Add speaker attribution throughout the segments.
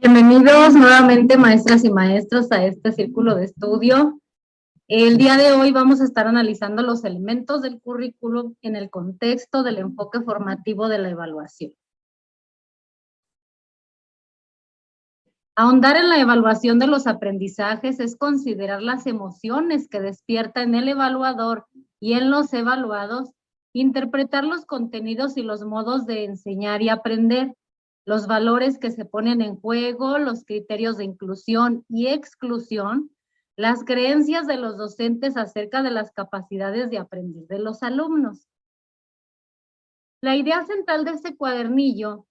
Speaker 1: Bienvenidos nuevamente, maestras y maestros, a este círculo de estudio. El día de hoy vamos a estar analizando los elementos del currículum en el contexto del enfoque formativo de la evaluación. Ahondar en la evaluación de los aprendizajes es considerar las emociones que despierta en el evaluador y en los evaluados, interpretar los contenidos y los modos de enseñar y aprender, los valores que se ponen en juego, los criterios de inclusión y exclusión, las creencias de los docentes acerca de las capacidades de aprender de los alumnos. La idea central de este cuadernillo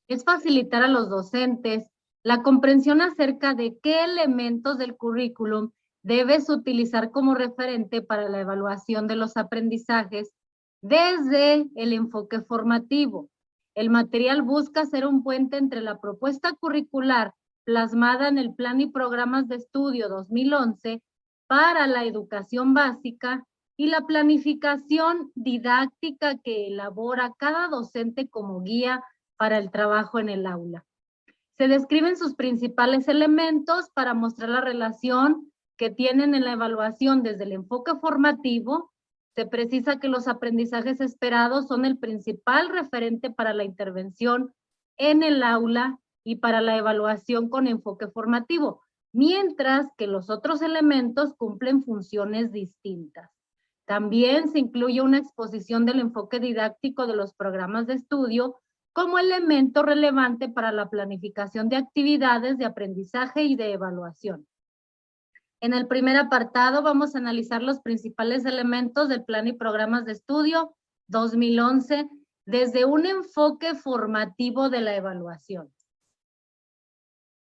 Speaker 1: es facilitar a los docentes la comprensión acerca de qué elementos del currículum debes utilizar como referente para la evaluación de los aprendizajes desde el enfoque formativo. El material busca ser un puente entre la propuesta curricular plasmada en el Plan y Programas de Estudio 2011 para la educación básica y la planificación didáctica que elabora cada docente como guía para el trabajo en el aula. Se describen sus principales elementos para mostrar la relación que tienen en la evaluación desde el enfoque formativo. Se precisa que los aprendizajes esperados son el principal referente para la intervención en el aula y para la evaluación con enfoque formativo, mientras que los otros elementos cumplen funciones distintas. También se incluye una exposición del enfoque didáctico de los programas de estudio como elemento relevante para la planificación de actividades de aprendizaje y de evaluación. En el primer apartado vamos a analizar los principales elementos del Plan y Programas de Estudio 2011 desde un enfoque formativo de la evaluación.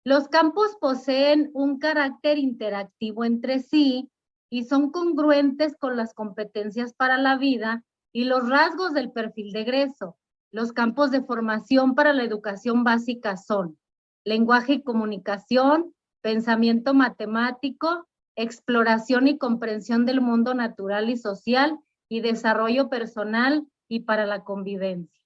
Speaker 1: Los campos poseen un carácter interactivo entre sí y son congruentes con las competencias para la vida y los rasgos del perfil de egreso. Los campos de formación para la educación básica son lenguaje y comunicación, pensamiento matemático, exploración y comprensión del mundo natural y social y desarrollo personal y para la convivencia.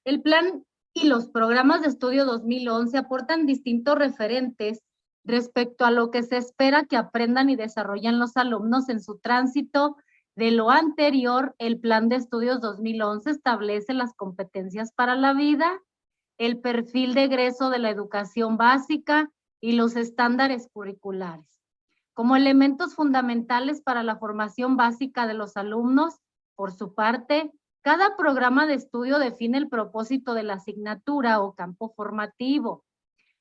Speaker 1: El plan y los programas de estudio 2011 aportan distintos referentes respecto a lo que se espera que aprendan y desarrollen los alumnos en su tránsito. De lo anterior, el Plan de Estudios 2011 establece las competencias para la vida, el perfil de egreso de la educación básica y los estándares curriculares. Como elementos fundamentales para la formación básica de los alumnos, por su parte, cada programa de estudio define el propósito de la asignatura o campo formativo,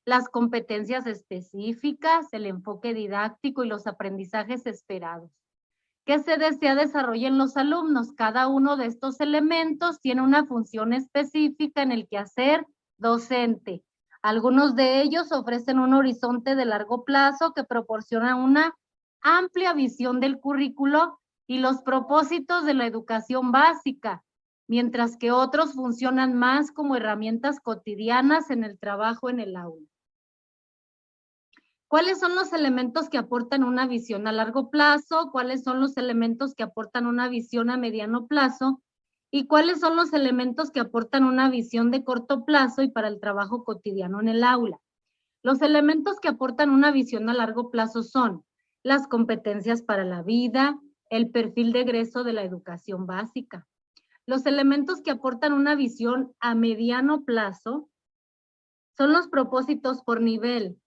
Speaker 1: las competencias específicas, el enfoque didáctico y los aprendizajes esperados. ¿Qué se desea desarrollar en los alumnos? Cada uno de estos elementos tiene una función específica en el quehacer docente. Algunos de ellos ofrecen un horizonte de largo plazo que proporciona una amplia visión del currículo y los propósitos de la educación básica, mientras que otros funcionan más como herramientas cotidianas en el trabajo en el aula. ¿Cuáles son los elementos que aportan una visión a largo plazo? ¿Cuáles son los elementos que aportan una visión a mediano plazo? ¿Y cuáles son los elementos que aportan una visión de corto plazo y para el trabajo cotidiano en el aula? Los elementos que aportan una visión a largo plazo son las competencias para la vida, el perfil de egreso de la educación básica. Los elementos que aportan una visión a mediano plazo son los propósitos por nivel,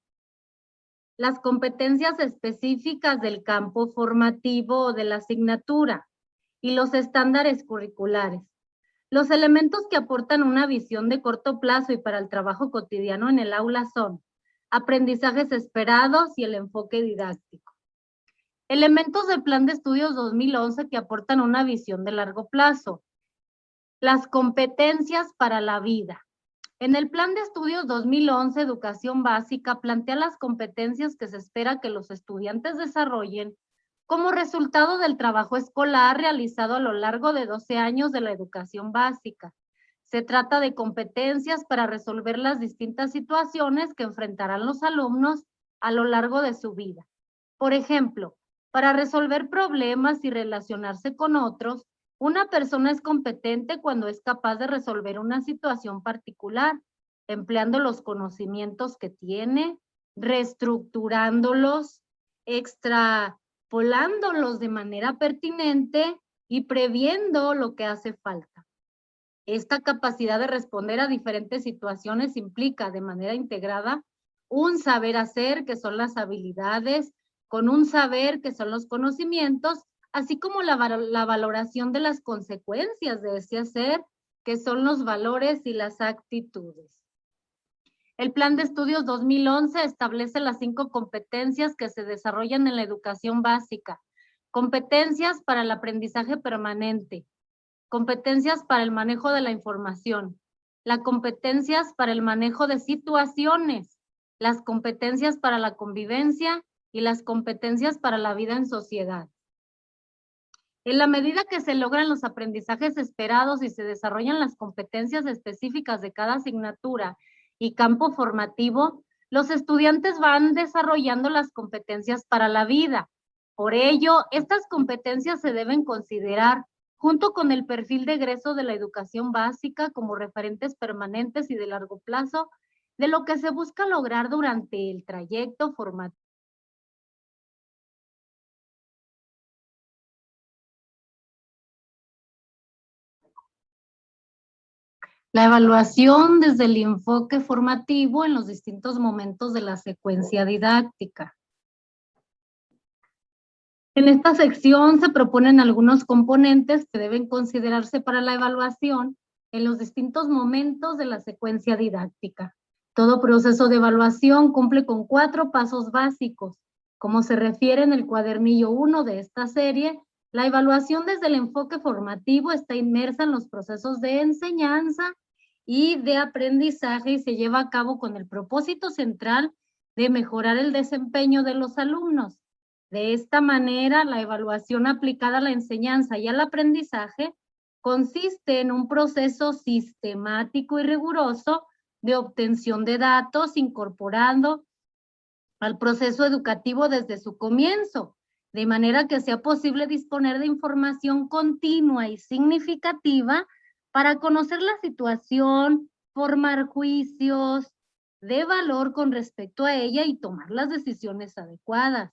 Speaker 1: las competencias específicas del campo formativo o de la asignatura y los estándares curriculares. Los elementos que aportan una visión de corto plazo y para el trabajo cotidiano en el aula son aprendizajes esperados y el enfoque didáctico. Elementos del Plan de Estudios 2011 que aportan una visión de largo plazo. Las competencias para la vida. En el Plan de Estudios 2011, Educación Básica plantea las competencias que se espera que los estudiantes desarrollen como resultado del trabajo escolar realizado a lo largo de 12 años de la educación básica. Se trata de competencias para resolver las distintas situaciones que enfrentarán los alumnos a lo largo de su vida. Por ejemplo, para resolver problemas y relacionarse con otros, una persona es competente cuando es capaz de resolver una situación particular empleando los conocimientos que tiene, reestructurándolos, extrapolándolos de manera pertinente y previendo lo que hace falta. Esta capacidad de responder a diferentes situaciones implica de manera integrada un saber hacer, que son las habilidades, con un saber, que son los conocimientos, así como la valoración de las consecuencias de ese hacer, que son los valores y las actitudes. El Plan de Estudios 2011 establece las 5 competencias que se desarrollan en la educación básica. Competencias para el aprendizaje permanente, competencias para el manejo de la información, las competencias para el manejo de situaciones, las competencias para la convivencia y las competencias para la vida en sociedad. En la medida que se logran los aprendizajes esperados y se desarrollan las competencias específicas de cada asignatura y campo formativo, los estudiantes van desarrollando las competencias para la vida. Por ello, estas competencias se deben considerar junto con el perfil de egreso de la educación básica como referentes permanentes y de largo plazo de lo que se busca lograr durante el trayecto formativo. La evaluación desde el enfoque formativo en los distintos momentos de la secuencia didáctica. En esta sección se proponen algunos componentes que deben considerarse para la evaluación en los distintos momentos de la secuencia didáctica. Todo proceso de evaluación cumple con 4 pasos básicos. Como se refiere en el cuadernillo 1 de esta serie, la evaluación desde el enfoque formativo está inmersa en los procesos de enseñanza y de aprendizaje y se lleva a cabo con el propósito central de mejorar el desempeño de los alumnos. De esta manera, la evaluación aplicada a la enseñanza y al aprendizaje consiste en un proceso sistemático y riguroso de obtención de datos, incorporando al proceso educativo desde su comienzo, de manera que sea posible disponer de información continua y significativa para conocer la situación, formar juicios de valor con respecto a ella y tomar las decisiones adecuadas.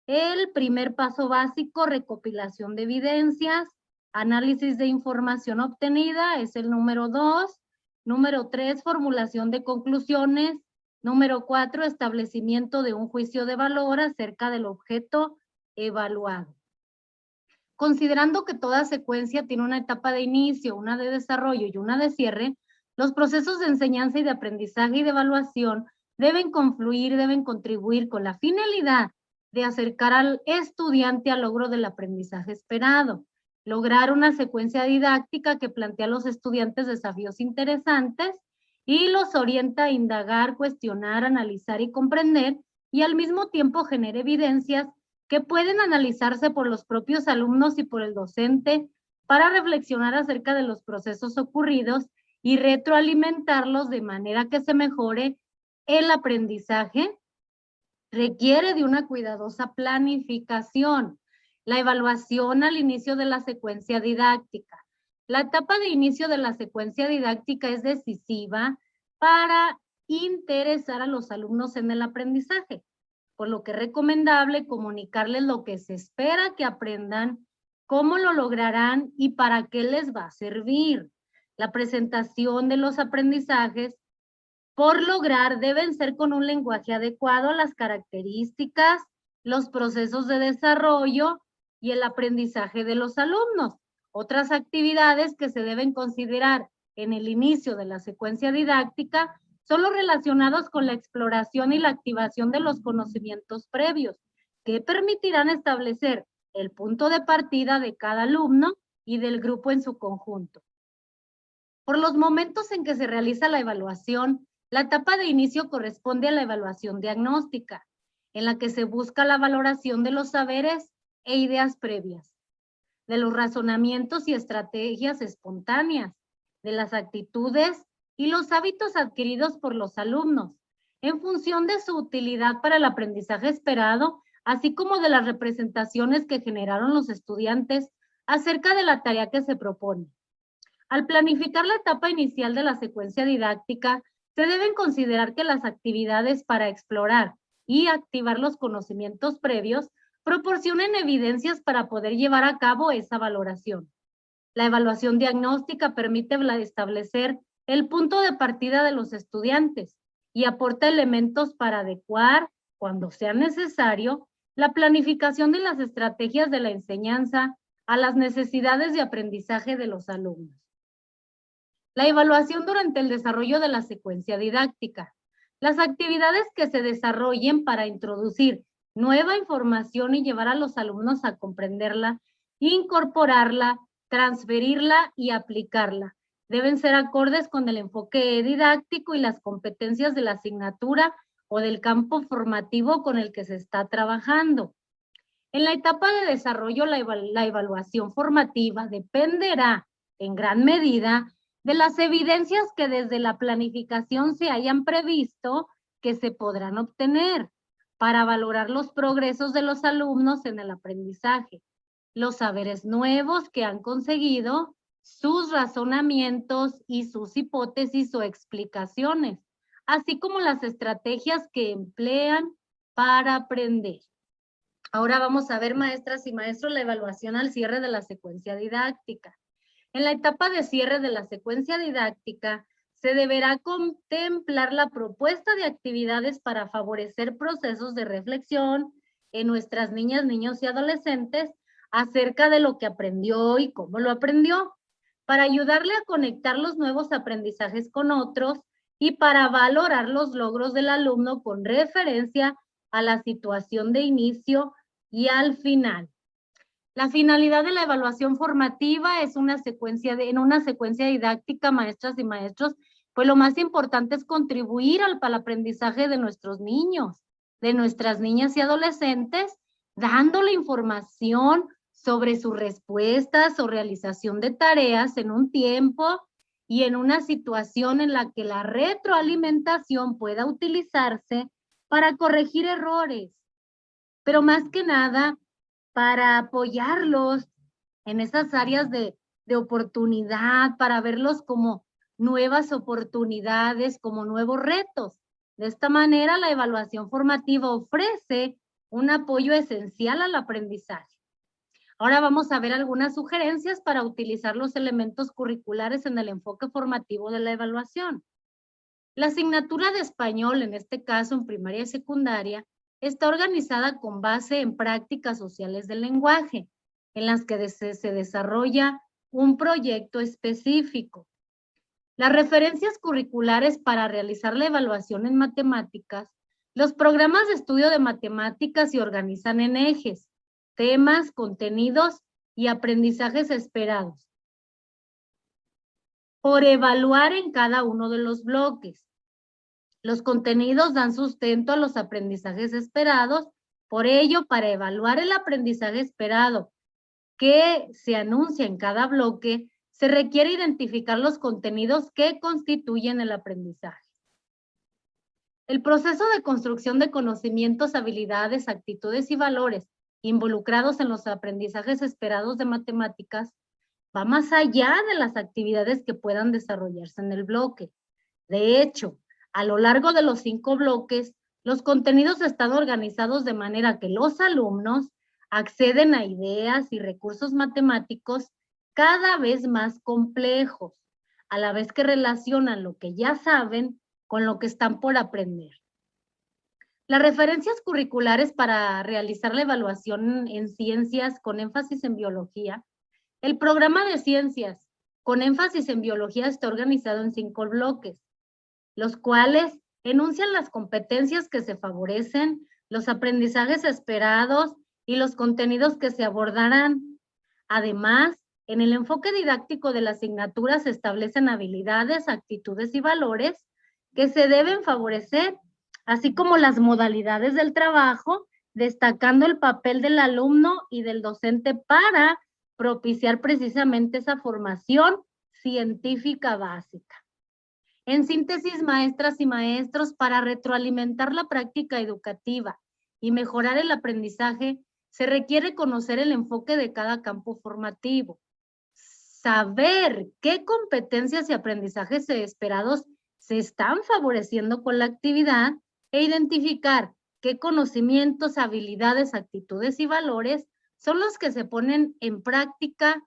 Speaker 1: El primer paso básico, recopilación de evidencias, análisis de información obtenida, es el número 2. Número 3, formulación de conclusiones. Número 4, establecimiento de un juicio de valor acerca del objeto evaluado. Considerando que toda secuencia tiene una etapa de inicio, una de desarrollo y una de cierre, los procesos de enseñanza y de aprendizaje y de evaluación deben confluir, deben contribuir con la finalidad de acercar al estudiante al logro del aprendizaje esperado, lograr una secuencia didáctica que plantea a los estudiantes desafíos interesantes y los orienta a indagar, cuestionar, analizar y comprender, y al mismo tiempo genera evidencias que pueden analizarse por los propios alumnos y por el docente para reflexionar acerca de los procesos ocurridos y retroalimentarlos de manera que se mejore el aprendizaje. Requiere de una cuidadosa planificación. La evaluación al inicio de la secuencia didáctica. La etapa de inicio de la secuencia didáctica es decisiva para interesar a los alumnos en el aprendizaje, por lo que es recomendable comunicarles lo que se espera que aprendan, cómo lo lograrán y para qué les va a servir. La presentación de los aprendizajes por lograr deben ser con un lenguaje adecuado a las características, los procesos de desarrollo y el aprendizaje de los alumnos. Otras actividades que se deben considerar en el inicio de la secuencia didáctica son los relacionados con la exploración y la activación de los conocimientos previos, que permitirán establecer el punto de partida de cada alumno y del grupo en su conjunto. Por los momentos en que se realiza la evaluación, la etapa de inicio corresponde a la evaluación diagnóstica, en la que se busca la valoración de los saberes e ideas previas, de los razonamientos y estrategias espontáneas, de las actitudes y los hábitos adquiridos por los alumnos, en función de su utilidad para el aprendizaje esperado, así como de las representaciones que generaron los estudiantes acerca de la tarea que se propone. Al planificar la etapa inicial de la secuencia didáctica, Se deben considerar que las actividades para explorar y activar los conocimientos previos proporcionen evidencias para poder llevar a cabo esa valoración. La evaluación diagnóstica permite establecer el punto de partida de los estudiantes y aporta elementos para adecuar, cuando sea necesario, la planificación de las estrategias de la enseñanza a las necesidades de aprendizaje de los alumnos. La evaluación durante el desarrollo de la secuencia didáctica. Las actividades que se desarrollen para introducir nueva información y llevar a los alumnos a comprenderla, incorporarla, transferirla y aplicarla. Deben ser acordes con el enfoque didáctico y las competencias de la asignatura o del campo formativo con el que se está trabajando. En la etapa de desarrollo, la evaluación formativa dependerá en gran medida de las evidencias que desde la planificación se hayan previsto que se podrán obtener para valorar los progresos de los alumnos en el aprendizaje, los saberes nuevos que han conseguido, sus razonamientos y sus hipótesis o explicaciones, así como las estrategias que emplean para aprender. Ahora vamos a ver, maestras y maestros, la evaluación al cierre de la secuencia didáctica. En la etapa de cierre de la secuencia didáctica, se deberá contemplar la propuesta de actividades para favorecer procesos de reflexión en nuestras niñas, niños y adolescentes acerca de lo que aprendió y cómo lo aprendió, para ayudarle a conectar los nuevos aprendizajes con otros y para valorar los logros del alumno con referencia a la situación de inicio y al final. La finalidad de la evaluación formativa es en una secuencia didáctica, maestras y maestros, pues lo más importante es contribuir al aprendizaje de nuestros niños, de nuestras niñas y adolescentes, dándole información sobre sus respuestas o realización de tareas en un tiempo y en una situación en la que la retroalimentación pueda utilizarse para corregir errores, pero más que nada, para apoyarlos en esas áreas de oportunidad, para verlos como nuevas oportunidades, como nuevos retos. De esta manera, la evaluación formativa ofrece un apoyo esencial al aprendizaje. Ahora vamos a ver algunas sugerencias para utilizar los elementos curriculares en el enfoque formativo de la evaluación. La asignatura de español, en este caso en primaria y secundaria, está organizada con base en prácticas sociales del lenguaje, en las que se desarrolla un proyecto específico. Las referencias curriculares para realizar la evaluación en matemáticas. Los programas de estudio de matemáticas se organizan en ejes, temas, contenidos y aprendizajes esperados, por evaluar en cada uno de los bloques. Los contenidos dan sustento a los aprendizajes esperados, por ello, para evaluar el aprendizaje esperado que se anuncia en cada bloque, se requiere identificar los contenidos que constituyen el aprendizaje. El proceso de construcción de conocimientos, habilidades, actitudes y valores involucrados en los aprendizajes esperados de matemáticas va más allá de las actividades que puedan desarrollarse en el bloque. De hecho, a lo largo de los 5 bloques, los contenidos están organizados de manera que los alumnos acceden a ideas y recursos matemáticos cada vez más complejos, a la vez que relacionan lo que ya saben con lo que están por aprender. Las referencias curriculares para realizar la evaluación en ciencias con énfasis en biología. El programa de ciencias con énfasis en biología está organizado en 5 bloques, los cuales enuncian las competencias que se favorecen, los aprendizajes esperados y los contenidos que se abordarán. Además, en el enfoque didáctico de la asignatura se establecen habilidades, actitudes y valores que se deben favorecer, así como las modalidades del trabajo, destacando el papel del alumno y del docente para propiciar precisamente esa formación científica básica. En síntesis, maestras y maestros, para retroalimentar la práctica educativa y mejorar el aprendizaje, se requiere conocer el enfoque de cada campo formativo, saber qué competencias y aprendizajes esperados se están favoreciendo con la actividad e identificar qué conocimientos, habilidades, actitudes y valores son los que se ponen en práctica